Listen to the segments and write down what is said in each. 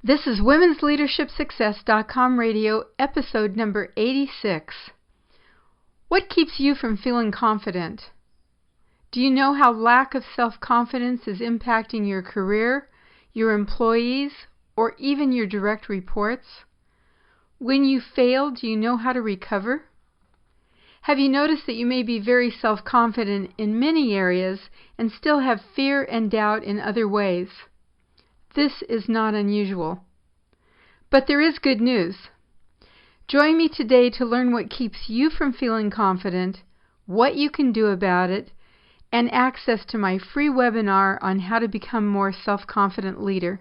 This is Women'sLeadershipSuccess.com Radio, episode number 86. What keeps you from feeling confident? Do you know how lack of self-confidence is impacting your career, your employees, or even your direct reports? When you fail, do you know how to recover? Have you noticed that you may be very self-confident in many areas and still have fear and doubt in other ways? This is not unusual. But there is good news. Join me today to learn what keeps you from feeling confident, what you can do about it, and access to my free webinar on how to become a more self-confident leader.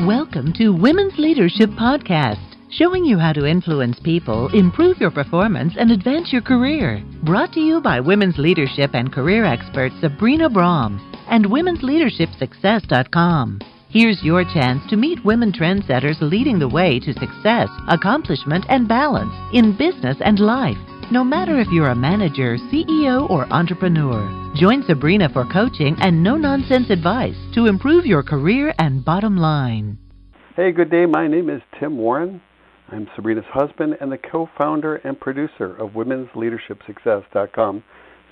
Welcome to Women's Leadership Podcast, showing you how to influence people, improve your performance, and advance your career. Brought to you by women's leadership and career expert Sabrina Braham and Women'sLeadershipSuccess.com. Here's your chance to meet women trendsetters leading the way to success, accomplishment, and balance in business and life. No matter if you're a manager, CEO, or entrepreneur, join Sabrina for coaching and no-nonsense advice to improve your career and bottom line. Hey, good day. My name is Tim Warren. I'm Sabrina's husband and the co-founder and producer of Women'sLeadershipSuccess.com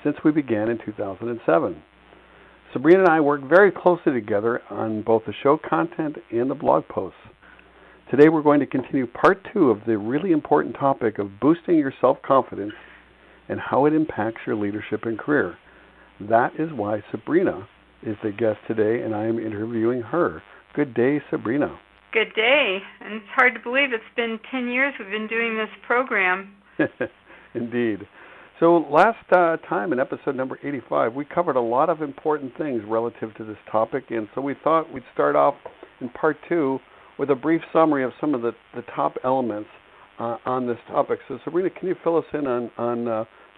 since we began in 2007. Sabrina and I work very closely together on both the show content and the blog posts. Today we're going to continue part 2 of the really important topic of boosting your self-confidence and how it impacts your leadership and career. That is why Sabrina is the guest today, and I am interviewing her. Good day, Sabrina. Good day. And it's hard to believe it's been 10 years we've been doing this program. Indeed. So last time in episode number 85, we covered a lot of important things relative to this topic, and so we thought we'd start off in part 2 with a brief summary of some of the top elements on this topic. So Sabrina, can you fill us in on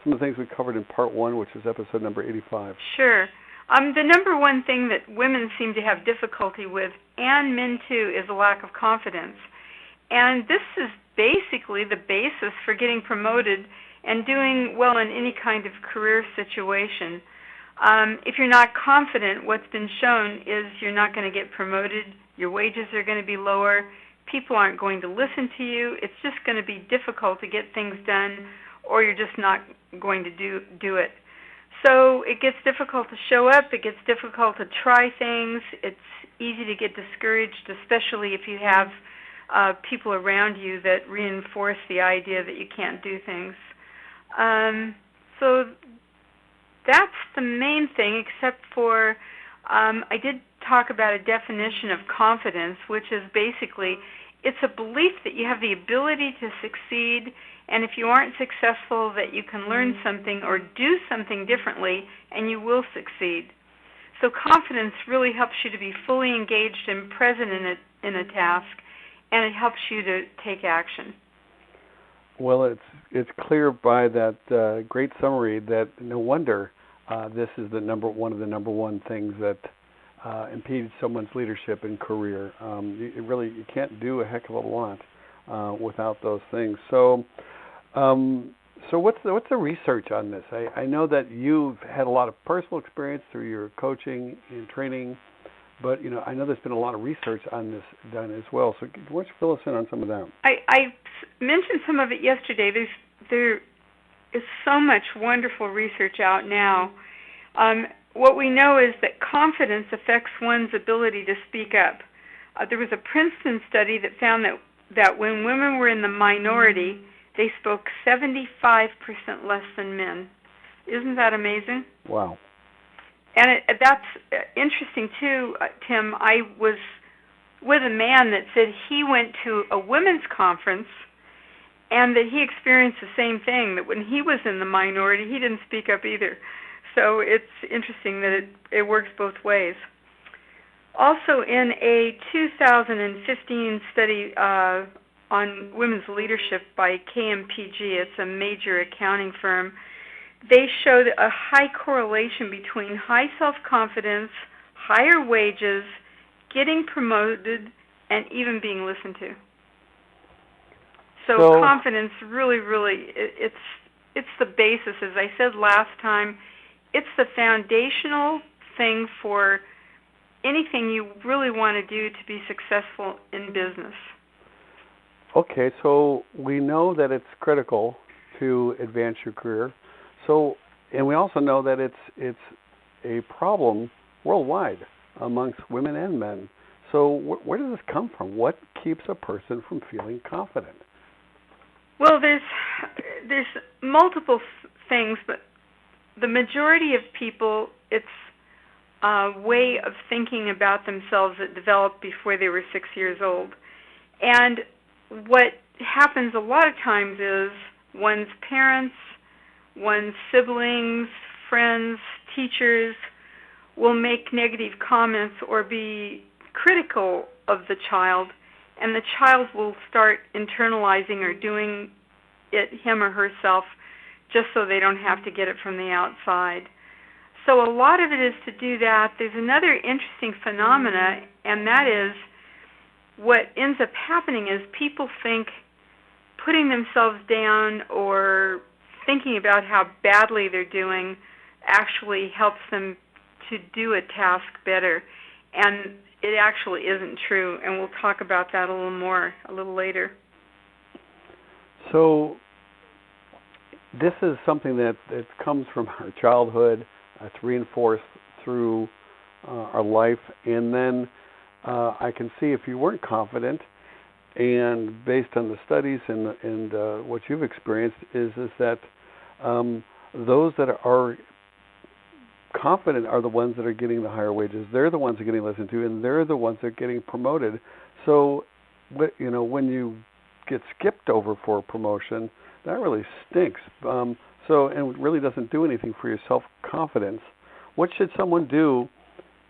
some of the things we covered in part 1, which is episode number 85? Sure. The number one thing that women seem to have difficulty with, and men too, is a lack of confidence. And this is basically the basis for getting promoted and doing well in any kind of career situation. If you're not confident, what's been shown is you're not going to get promoted, your wages are going to be lower, people aren't going to listen to you, it's just going to be difficult to get things done, or you're just not going to do it. So it gets difficult to show up, it gets difficult to try things, it's easy to get discouraged, especially if you have people around you that reinforce the idea that you can't do things. So that's the main thing, except for I did talk about a definition of confidence, which is basically it's a belief that you have the ability to succeed, and if you aren't successful, that you can learn something or do something differently, and you will succeed. So confidence really helps you to be fully engaged and present in a task, and it helps you to take action. Well, it's clear by that great summary that no wonder this is one of the number one things that impedes someone's leadership and career. You can't do a heck of a lot without those things. So what's the research on this? I know that you've had a lot of personal experience through your coaching and training, but I know there's been a lot of research on this done as well. So why don't you fill us in on some of that? I mentioned some of it yesterday. There is so much wonderful research out now. What we know is that confidence affects one's ability to speak up. There was a Princeton study that found that when women were in the minority, they spoke 75% less than men. Isn't that amazing? Wow. And that's interesting too, Tim. I was with a man that said he went to a women's conference and that he experienced the same thing, that when he was in the minority, he didn't speak up either. So it's interesting that it works both ways. Also, in a 2015 study on women's leadership by KMPG, it's a major accounting firm, they showed a high correlation between high self-confidence, higher wages, getting promoted, and even being listened to. So confidence really, it's the basis. As I said last time, it's the foundational thing for anything you really want to do to be successful in business. Okay, so we know that it's critical to advance your career. So, and we also know that it's a problem worldwide amongst women and men. So, where does this come from? What keeps a person from feeling confident? Well, there's multiple things, but the majority of people, it's a way of thinking about themselves that developed before they were 6 years old. And what happens a lot of times is one's parents, one's siblings, friends, teachers will make negative comments or be critical of the child, and the child will start internalizing or doing it him or herself just so they don't have to get it from the outside. So a lot of it is to do that. There's another interesting phenomena, and that is what ends up happening is people think putting themselves down or thinking about how badly they're doing actually helps them to do a task better. And it actually isn't true, and we'll talk about that a little more a little later. So this is something that comes from our childhood. It's reinforced through our life, and then I can see if you weren't confident, and based on the studies and what you've experienced, is that those that are confident are the ones that are getting the higher wages. They're the ones that are getting listened to, and they're the ones that are getting promoted. So, when you get skipped over for a promotion, that really stinks. And it really doesn't do anything for your self-confidence. What should someone do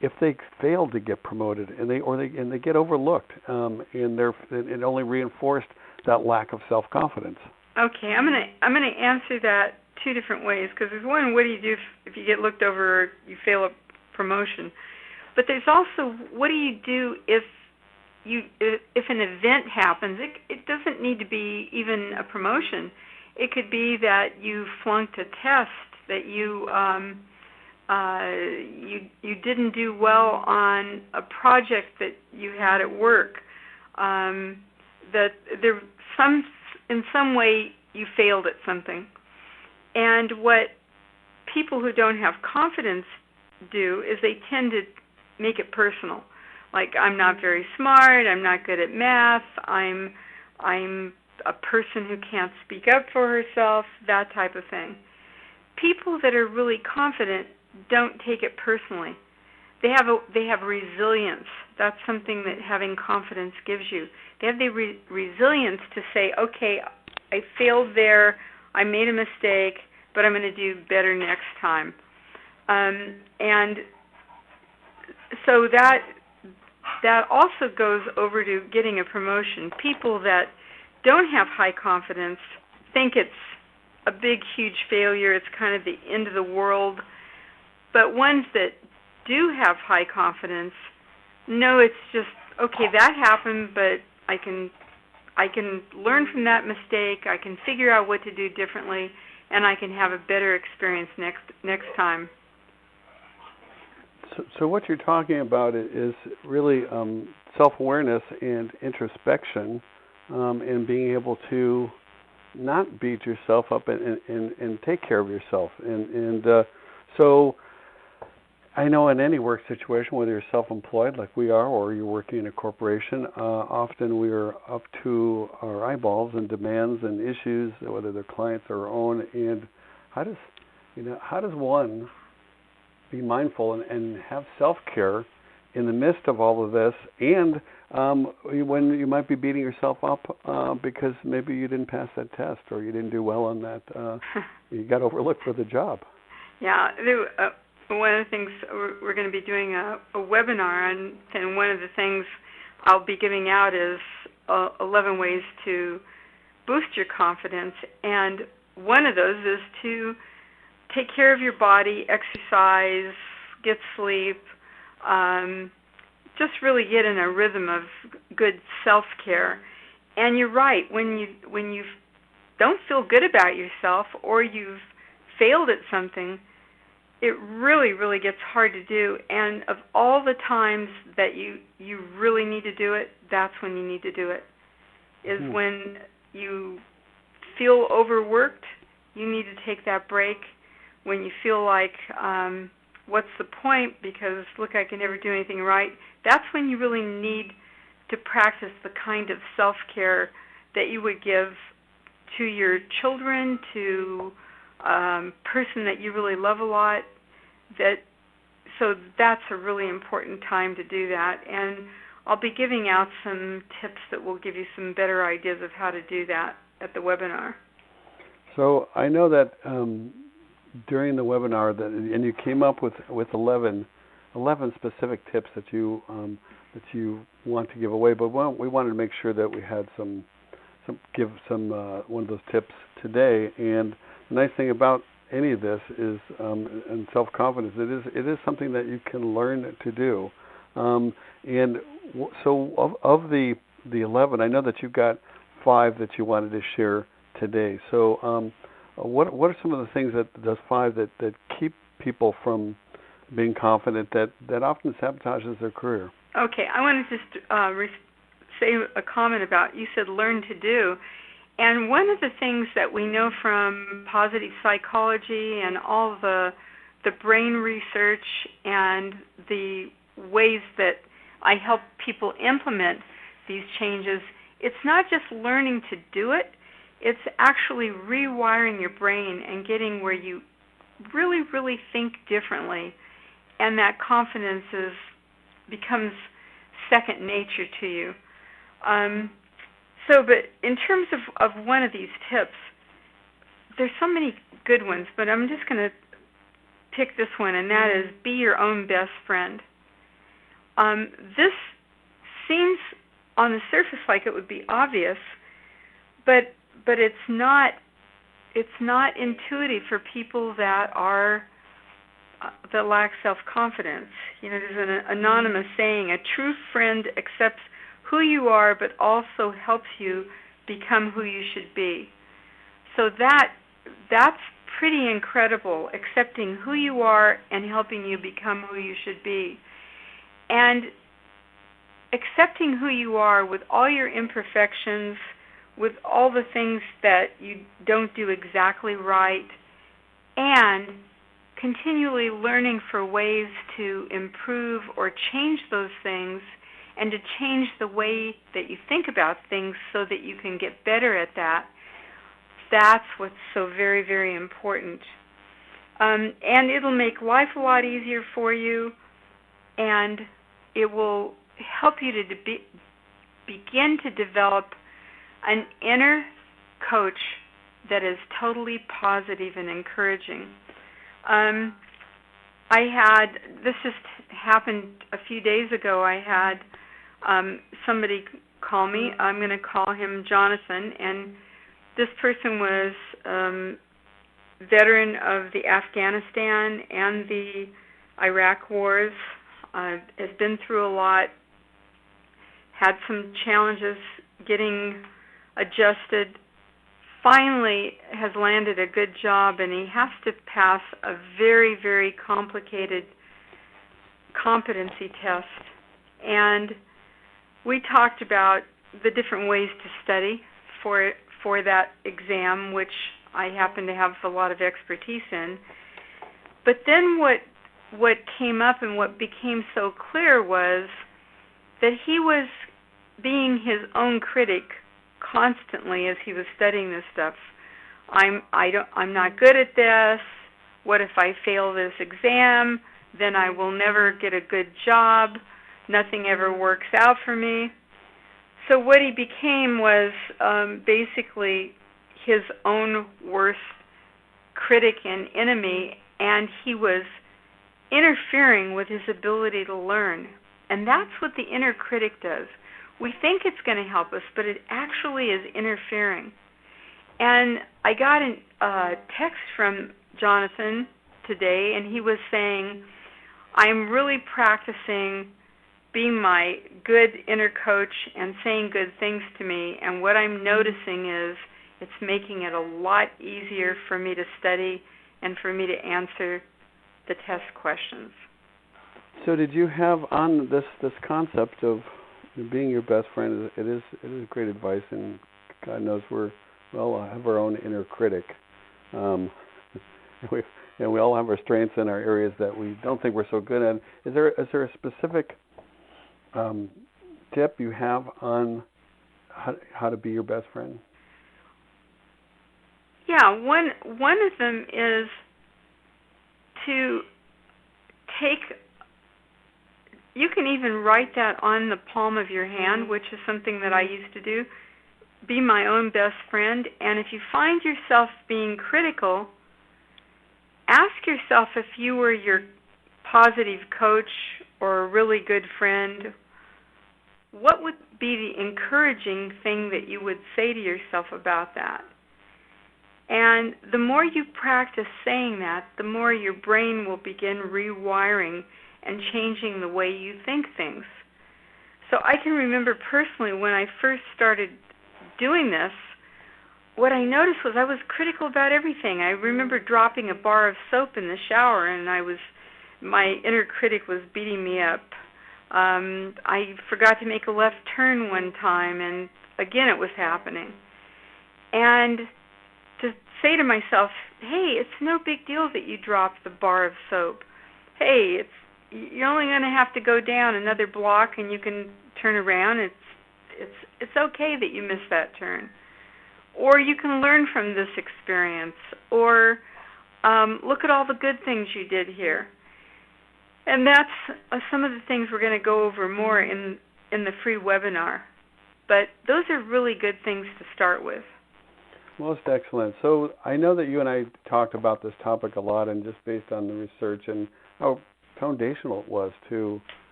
if they fail to get promoted and they get overlooked, and it only reinforced that lack of self-confidence? Okay, I'm gonna answer that two different ways, because there's one, what do you do if you get looked over or you fail a promotion? But there's also, what do you do if an event happens? It doesn't need to be even a promotion. It could be that you flunked a test, that you didn't do well on a project that you had at work, that in some way you failed at something. And what people who don't have confidence do is they tend to make it personal. Like, I'm not very smart, I'm not good at math, I'm a person who can't speak up for herself, that type of thing. People that are really confident don't take it personally. They have resilience. That's something that having confidence gives you. They have the resilience to say, okay, I failed there, I made a mistake, but I'm going to do better next time. And so that also goes over to getting a promotion. People that don't have high confidence think it's a big, huge failure. It's kind of the end of the world. But ones that do have high confidence know it's just, okay, that happened, but I can learn from that mistake. I can figure out what to do differently, and I can have a better experience next time. So what you're talking about is really self-awareness and introspection, and being able to not beat yourself up and take care of yourself. So I know in any work situation, whether you're self-employed like we are or you're working in a corporation, often we are up to our eyeballs in demands and issues, whether they're clients or our own. And how does one be mindful and have self-care in the midst of all of this, and when you might be beating yourself up because maybe you didn't pass that test or you didn't do well on that, you got overlooked for the job. Yeah, one of the things we're going to be doing a webinar on, and one of the things I'll be giving out is 11 ways to boost your confidence, and one of those is to take care of your body, exercise, get sleep, just really get in a rhythm of good self-care. And you're right, when you don't feel good about yourself or you've failed at something, it really, really gets hard to do. And of all the times that you really need to do it, that's when you need to do it. Is when you feel overworked, you need to take that break. When you feel like, what's the point, because look, I can never do anything right, that's when you really need to practice the kind of self-care that you would give to your children, to person that you really love a lot. So that's a really important time to do that. And I'll be giving out some tips that will give you some better ideas of how to do that at the webinar. So I know that during the webinar, and you came up with 11 specific tips that you want to give away, but we wanted to make sure that we had give one of those tips today. And the nice thing about any of this is, and self-confidence, it is something that you can learn to do. So of the 11, I know that you've got 5 that you wanted to share today. So what are some of the things those 5 that keep people from being confident that often sabotages their career? Okay, I want to just say a comment about, you said learn to do. And one of the things that we know from positive psychology and all the brain research and the ways that I help people implement these changes, it's not just learning to do it, it's actually rewiring your brain and getting where you really, really think differently, and that confidence becomes second nature to you. But in terms of one of these tips, there's so many good ones, but I'm just going to pick this one, and that is be your own best friend. This seems on the surface like it would be obvious, but it's not. It's not intuitive for people that lack self-confidence. There's an anonymous saying: a true friend accepts who you are, but also helps you become who you should be. So that's pretty incredible, accepting who you are and helping you become who you should be. And accepting who you are with all your imperfections, with all the things that you don't do exactly right, and continually learning for ways to improve or change those things, and to change the way that you think about things so that you can get better at that. That's what's so very, very important. And it'll make life a lot easier for you, and it will help you to begin to develop an inner coach that is totally positive and encouraging. This just happened a few days ago. I had somebody call me. I'm going to call him Jonathan, and this person was veteran of the Afghanistan and the Iraq wars, has been through a lot, had some challenges getting adjusted, finally has landed a good job, and he has to pass a very, very complicated competency test. And we talked about the different ways to study for that exam, which I happen to have a lot of expertise in. But then what came up and what became so clear was that he was being his own critic constantly as he was studying this stuff. I'm not good at this. What if I fail this exam? Then I will never get a good job. Nothing ever works out for me. So what he became was basically his own worst critic and enemy, and he was interfering with his ability to learn. And that's what the inner critic does. We think it's going to help us, but it actually is interfering. And I got a text from Jonathan today, and he was saying, I'm really practicing being my good inner coach and saying good things to me, and what I'm noticing is it's making it a lot easier for me to study and for me to answer the test questions. So did you have on this concept of being your best friend? It is great advice, and God knows we all have our own inner critic. We all have our strengths and our areas that we don't think we're so good at. Is there a specific tip you have on how to be your best friend? Yeah, one of them is to take. You can even write that on the palm of your hand, which is something that I used to do. Be my own best friend, and if you find yourself being critical, ask yourself if you were your positive coach or a really good friend, what would be the encouraging thing that you would say to yourself about that? And the more you practice saying that, the more your brain will begin rewiring and changing the way you think things. So I can remember personally when I first started doing this, what I noticed was I was critical about everything. I remember dropping a bar of soap in the shower, and my inner critic was beating me up. I forgot to make a left turn one time, and again it was happening. And to say to myself, hey, it's no big deal that you dropped the bar of soap. Hey, you're only going to have to go down another block, and you can turn around. It's okay that you missed that turn. Or you can learn from this experience, or look at all the good things you did here. And that's some of the things we're going to go over more in the free webinar. But those are really good things to start with. Most excellent. So I know that you and I talked about this topic a lot, and just based on the research and how foundational it was to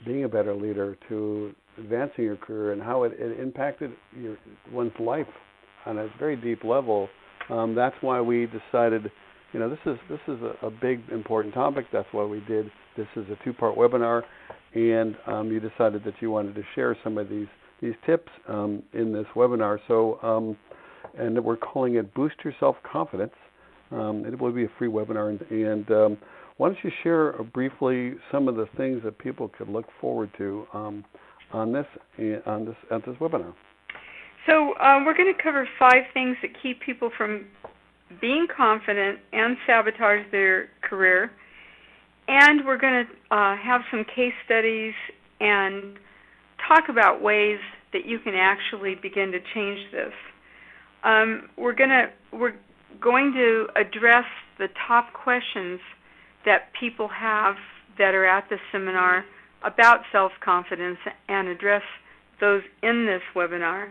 being a better leader, to advancing your career, and how it impacted one's life on a very deep level. That's why we decided, this is a big, important topic. That's why we did. This is a 2-part webinar, and you decided that you wanted to share some of these tips in this webinar. So, and we're calling it Boost Your Self-Confidence. It will be a free webinar, and why don't you share briefly some of the things that people could look forward to on this webinar? So we're going to cover 5 things that keep people from being confident and sabotage their career. And we're going to have some case studies and talk about ways that you can actually begin to change this. We're going to address the top questions that people have that are at the seminar about self-confidence and address those in this webinar.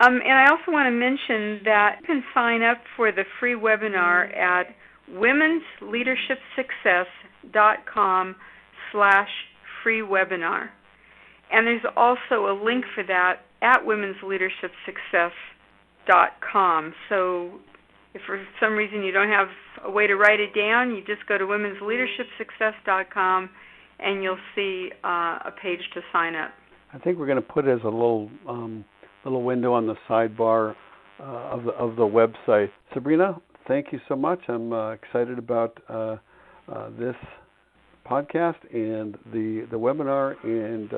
And I also want to mention that you can sign up for the free webinar at womensleadershipsuccess.com/free webinar. And there's also a link for that at womensleadershipsuccess.com. So if for some reason you don't have a way to write it down, you just go to womensleadershipsuccess.com and you'll see a page to sign up. I think we're going to put it as a little window on the sidebar of the website. Sabrina, thank you so much. I'm excited about this podcast and the webinar, and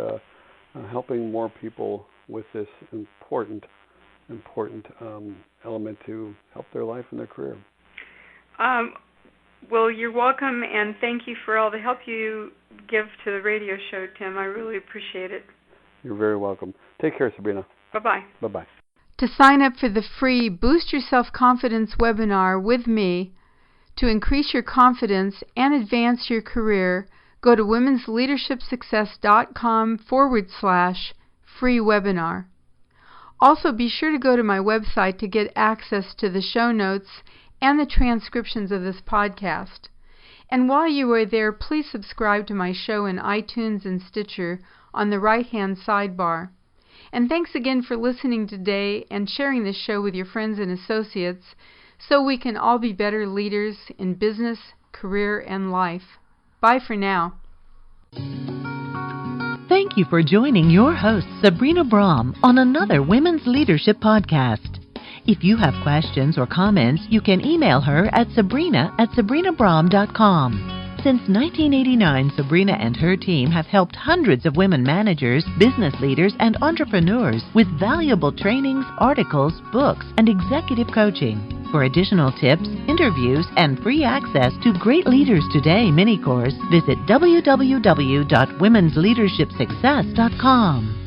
helping more people with this important element to help their life and their career. Well, you're welcome, and thank you for all the help you give to the radio show, Tim. I really appreciate it. You're very welcome. Take care, Sabrina. Bye-bye. Bye-bye. To sign up for the free Boost Your Self-Confidence webinar with me to increase your confidence and advance your career, go to womensleadershipsuccess.com/free webinar. Also, be sure to go to my website to get access to the show notes and the transcriptions of this podcast. And while you are there, please subscribe to my show in iTunes and Stitcher on the right-hand sidebar. And thanks again for listening today and sharing this show with your friends and associates so we can all be better leaders in business, career, and life. Bye for now. Thank you for joining your host, Sabrina Braham, on another Women's Leadership Podcast. If you have questions or comments, you can email her at sabrina@sabrinabraham.com. Since 1989, Sabrina and her team have helped hundreds of women managers, business leaders, and entrepreneurs with valuable trainings, articles, books, and executive coaching. For additional tips, interviews, and free access to Great Leaders Today mini-course, visit www.womensleadershipsuccess.com.